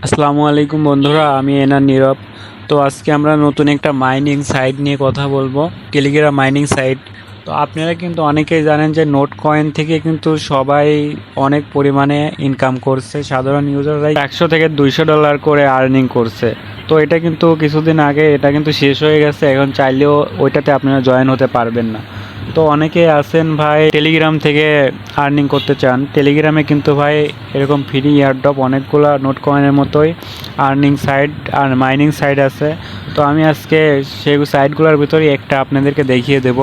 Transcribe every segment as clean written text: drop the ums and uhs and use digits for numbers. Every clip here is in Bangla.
আসসালামু আলাইকুম বন্ধুরা, আমি এনার নীরব। তো আজকে আমরা নতুন একটা মাইনিং সাইট নিয়ে কথা বলবো, টেলিগ্রাম মাইনিং সাইট। তো আপনারা কিন্তু অনেকেই জানেন যে নোট কয়েন থেকে কিন্তু সবাই অনেক পরিমাণে ইনকাম করছে, সাধারণ ইউজাররাই 100 থেকে 200 ডলার করে আর্নিং করছে। তো এটা কিন্তু কিছুদিন আগে এটা কিন্তু শেষ হয়ে গেছে, এখন চাইলেও ওইটাতে আপনারা জয়েন হতে পারবেন না। তো অনেকে আছেন ভাই টেলিগ্রাম থেকে আর্নিং করতে চান, টেলিগ্রামে কিন্তু ভাই এরকম ফ্রি এয়ারড্রপ অনেকগুলো নোট কয়েনের মতোই আর্নিং সাইট আর মাইনিং সাইট আছে। তো আমি আজকে সেই সাইটগুলোর ভিতরে একটা আপনাদেরকে দেখিয়ে দেব।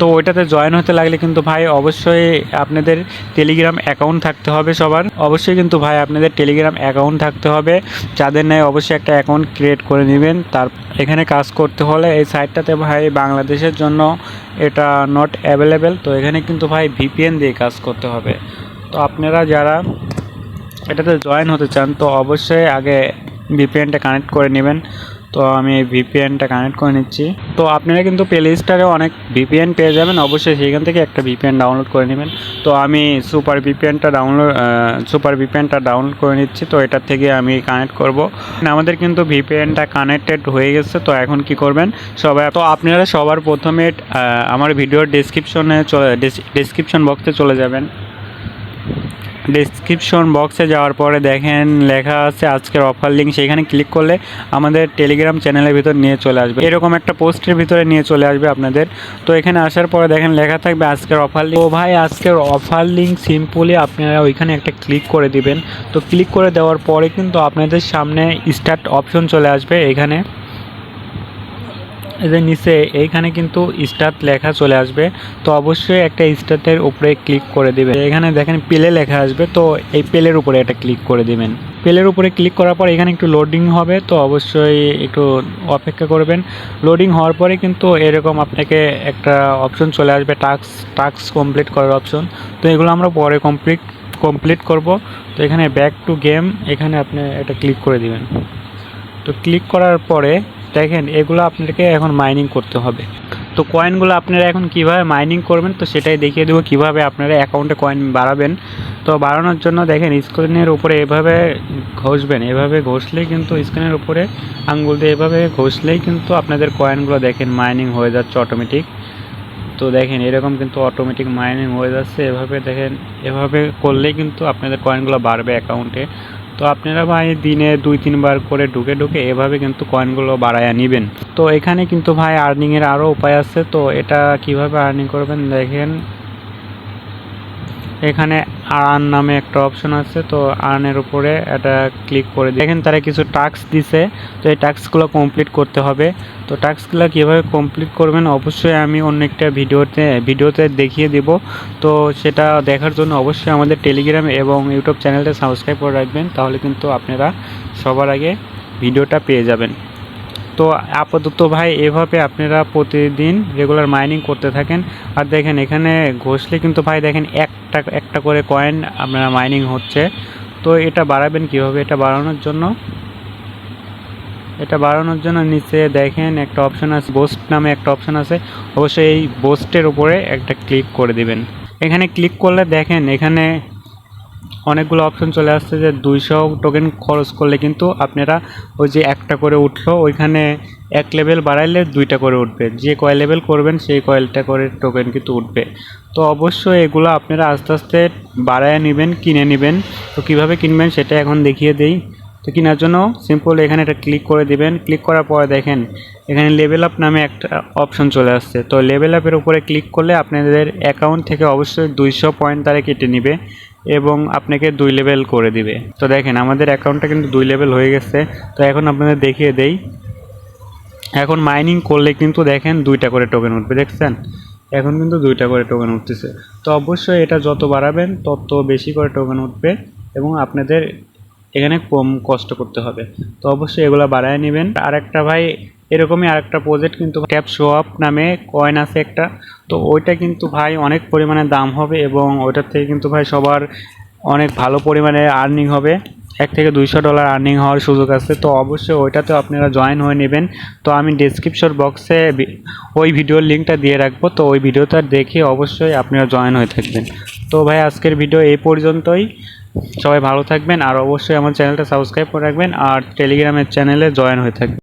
তো ওইটাতে জয়েন হতে লাগলে কিন্তু ভাই অবশ্যই আপনাদের টেলিগ্রাম অ্যাকাউন্ট থাকতে হবে। সবার অবশ্যই কিন্তু ভাই আপনাদের টেলিগ্রাম অ্যাকাউন্ট থাকতে হবে। যাদের নেই অবশ্যই একটা অ্যাকাউন্ট ক্রিয়েট করে নেবেন। তার এখানে কাজ করতে হলে এই সাইটটাতে ভাই বাংলাদেশের জন্য এটা নট অ্যাভেলেবেল। তো এখানে কিন্তু ভাই ভিপিএন দিয়ে কাজ করতে হবে। তো আপনারা যারা এটাতে জয়েন হতে চান তো অবশ্যই আগে ভিপিএনটা কানেক্ট করে নেবেন। তো আমি ভিপিএনটা কানেক্ট করে নিচ্ছি। তো আপনারা কিন্তু প্লে স্টোরে অনেক ভিপিএন পেয়ে যাবেন, অবশ্যই সেখান থেকে একটা ভিপিএন ডাউনলোড করে নেবেন। তো আমি সুপার ভিপিএনটা ডাউনলোড করে নিচ্ছি। তো এটার থেকে আমি কানেক্ট করব। আমাদের কিন্তু ভিপিএনটা কানেক্টেড হয়ে গেছে। তো এখন কি করবেন সবাই, তো আপনারা সবার প্রথমে আমার ভিডিওর ডেসক্রিপশন বক্সে চলে যাবেন। ডেসক্রিপশন বক্সে যাওয়ার পরে দেখেন লেখা আছে আজকের অফার লিঙ্ক, সেখানে ক্লিক করলে আমাদের টেলিগ্রাম চ্যানেলের ভিতর নিয়ে চলে আসবে, এরকম একটা পোস্টের ভিতরে নিয়ে চলে আসবে আপনাদের। তো এখানে আসার পরে দেখেন লেখা থাকবে আজকের অফার লিঙ্ক। তো ভাই আজকের অফার লিঙ্ক সিম্পলি আপনারা ওইখানে একটা ক্লিক করে দিবেন। তো ক্লিক করে দেওয়ার পরে কিন্তু আপনাদের সামনে স্টার্ট অপশন চলে আসবে। এখানে এই যে নিচে এইখানে কিন্তু স্টার্ট লেখা চলে আসবে। তো অবশ্যই একটা স্টার্টের উপরে ক্লিক করে দিবেন। এখানে দেখেন প্লে লেখা আসবে, তো এই প্লের উপরে এটা ক্লিক করে দিবেন। প্লের উপরে ক্লিক করার পর এখানে একটু লোডিং হবে, তো অবশ্যই একটু অপেক্ষা করবেন। লোডিং হওয়ার পরে কিন্তু এরকম আপনাকে একটা অপশন চলে আসবে, টাস্ক কমপ্লিট করার অপশন। তো এগুলো আমরা পরে কমপ্লিট করব। তো এখানে ব্যাক টু গেম, এখানে আপনি এটা ক্লিক করে দিবেন। তো ক্লিক করার পরে দেখেন এগুলো আপনাকে এখন মাইনিং করতে হবে। তো কয়েনগুলো আপনারা এখন কিভাবে মাইনিং করবেন তো সেটাই দেখিয়ে দেবো, কিভাবে আপনারা অ্যাকাউন্টে কয়েন বাড়াবেন। তো বাড়ানোর জন্য দেখেন স্ক্রিনের উপরে এভাবে ঘষবেন, এভাবে ঘষলেই কিন্তু স্ক্রিনের উপরে আঙ্গুল দিয়ে এভাবে ঘষলেই কিন্তু আপনাদের কয়েনগুলো দেখেন মাইনিং হয়ে যাচ্ছে অটোমেটিক। তো দেখেন এরকম কিন্তু অটোমেটিক মাইনিং হয়ে যাচ্ছে। এভাবে দেখেন, এভাবে করলেই কিন্তু আপনাদের কয়েনগুলো বাড়বে অ্যাকাউন্টে। তো আপনারা ভাই দিনে 2-3 বার করে ঢুকে ঢুকে এভাবে কিন্তু কয়েনগুলো বাড়ায়া নেবেন। তো এখানে কিন্তু ভাই আর্নিংয়ের আরও উপায় আছে। তো এটা কিভাবে আর্নিং করবেন দেখেন, এখানে আর্ন নামে একটা অপশন আছে। তো আর্নের উপরে এটা ক্লিক করে দেখেন তারা কিছু টাস্ক দিছে। তো এই টাস্কগুলো কমপ্লিট করতে হবে। তো টাস্কগুলো কীভাবে কমপ্লিট করবেন অবশ্যই আমি অন্য একটা ভিডিওতে দেখিয়ে দেব। তো সেটা দেখার জন্য অবশ্যই আমাদের টেলিগ্রাম এবং ইউটিউব চ্যানেলটা সাবস্ক্রাইব করে রাখবেন, তাহলে কিন্তু আপনারা সবার আগে ভিডিওটা পেয়ে যাবেন। তো আপাতত ভাই এভাবে আপনারা প্রতিদিন রেগুলার মাইনিং করতে থাকেন। আর দেখেন এখানে ঘষলে কিন্তু ভাই দেখেন একটা একটা করে কয়েন আপনারা মাইনিং হচ্ছে। তো এটা বাড়াবেন কিভাবে, এটা বাড়ানোর জন্য নিচে দেখেন একটা অপশন আছে, বোস্ট নামে একটা অপশন আছে। অবশ্যই এই বোস্টের উপরে একটা ক্লিক করে দিবেন। এখানে ক্লিক করলে দেখেন এখানে অনেকগুলো অপশন চলে আসছে যে 200 টোকেন খরচ করলে কিন্তু আপনারা ওই যে একটা করে উঠলো ওইখানে এক লেভেল বাড়াইলে 2টা করে উঠবে, যে কয় লেভেল করবেন সেই কয়টা করে টোকেন কিন্তু উঠবে। তো অবশ্যই এগুলো আপনারা আস্তে আস্তে বাড়ায় নেবেন, কিনে নেবেন। তো কিভাবে কিনবেন সেটা এখন দেখিয়ে দেই। তো কেনার জন্য সিম্পল এখানে এটা ক্লিক করে দিবেন। ক্লিক করার পরে দেখেন এখানে লেভেল আপ নামে একটা অপশন চলে আসছে। তো লেভেল আপের উপরে ক্লিক করলে আপনাদের অ্যাকাউন্ট থেকে অবশ্যই 200 পয়েন্ট তারা কেটে নেবে এবং আপনাকে 2 লেভেল করে দিবে। তো দেখেন আমাদের অ্যাকাউন্টটা কিন্তু 2 লেভেল হয়ে গেছে। তো এখন আপনাদের দেখিয়ে দেই, এখন মাইনিং করলে কিন্তু দেখেন 2টা করে টোকেন উঠবে, দেখছেন এখন কিন্তু 2টা করে টোকেন উঠতেছে। তো অবশ্যই এটা যত বাড়াবেন তত বেশি করে টোকেন উঠবে এবং আপনাদের এখানে কম কষ্ট করতে হবে। তো অবশ্যই এগুলো বাড়ায় নেবেন। আরেকটা ভাই এরকমই আরেকটা প্রজেক্ট কিন্তু ট্যাপ শো আপ নামে কয়েন আছে একটা। তো ওইটা কিন্তু ভাই অনেক পরিমাণে দাম হবে এবং ওইটার থেকে কিন্তু ভাই সবার অনেক ভালো পরিমাণে আর্নিং হবে, $1 থেকে 200 আর্নিং হওয়ার সুযোগ আছে। তো অবশ্যই ওইটাতে আপনারা জয়েন হয়ে নেবেন। তো আমি ডেসক্রিপশন বক্সে ওই ভিডিওর লিঙ্কটা দিয়ে রাখবো। তো ওই ভিডিওটা দেখে অবশ্যই আপনারা জয়েন হয়ে থাকবেন। তো ভাই আজকের ভিডিও এই পর্যন্তই। সবাই ভালো থাকবেন, আর অবশ্যই আমার চ্যানেলটা সাবস্ক্রাইব করে রাখবেন আর টেলিগ্রামের চ্যানেলে জয়েন হয়ে থাকবেন।